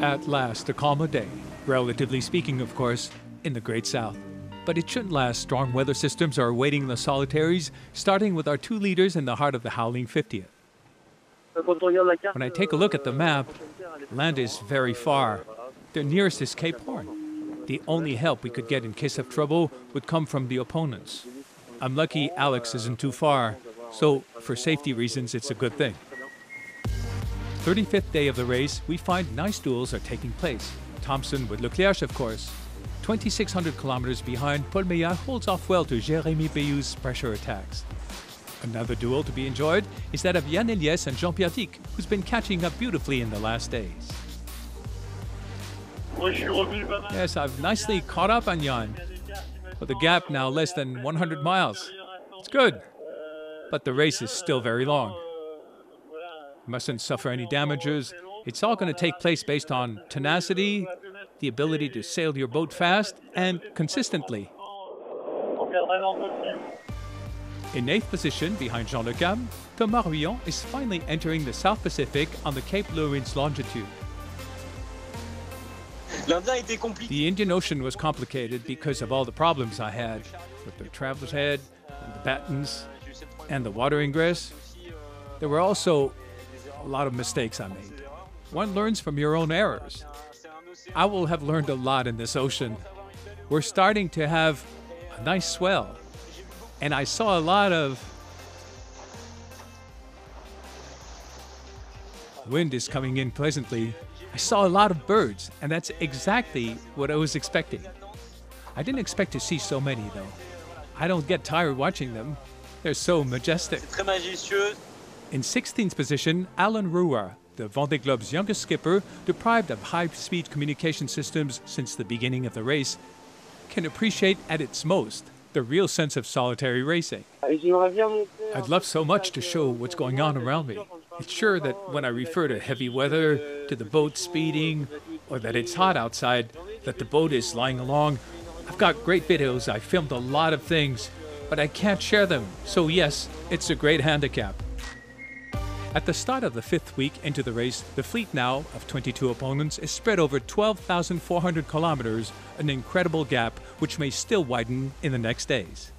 At last, a calmer day, relatively speaking, of course, in the Great South. But it shouldn't last. Strong weather systems are awaiting the solitaries, starting with our 2 leaders in the heart of the howling 50th. When I take a look at the map, land is very far. The nearest is Kap Hoorn. The only help we could get in case of trouble would come from the opponents. I'm lucky Alex isn't too far, so for safety reasons it's a good thing. 35th day of the race, we find nice duels are taking place. Thomson with Cleac'h, of course. 2,600 kilometers behind, Paul Meilhat holds off well to Jeremie Beyou's pressure attacks. Another duel to be enjoyed is that of Yann and Jean-Pierre, who's been catching up beautifully in the last days. Yes, I've nicely caught up on Yann, with the gap now less than 100 miles. It's good, but the race is still very long. Mustn't suffer any damages. It's all going to take place based on tenacity, the ability to sail your boat fast, and consistently. In 8th position, behind Jean Le Cam, Thomas is finally entering the South Pacific on the Cape Lewins longitude. The Indian Ocean was complicated because of all the problems I had with the traveler's head, and the battens, and the water ingress. There were also a lot of mistakes I made. One learns from your own errors. I will have learned a lot in this ocean. We're starting to have a nice swell, and I saw a lot of wind is coming in pleasantly. I saw a lot of birds, and that's exactly what I was expecting. I didn't expect to see so many, though. I don't get tired watching them. They're so majestic. In 16th position, Alan Ruhr, the Vendée Globe's youngest skipper, deprived of high-speed communication systems since the beginning of the race, can appreciate at its most the real sense of solitary racing. I'd love so much to show what's going on around me. It's sure that when I refer to heavy weather, to the boat speeding, or that it's hot outside, that the boat is lying along, I've got great videos. I filmed a lot of things, but I can't share them. So yes, it's a great handicap. At the start of the 5th week into the race, the fleet now of 22 opponents is spread over 12,400 kilometers, an incredible gap which may still widen in the next days.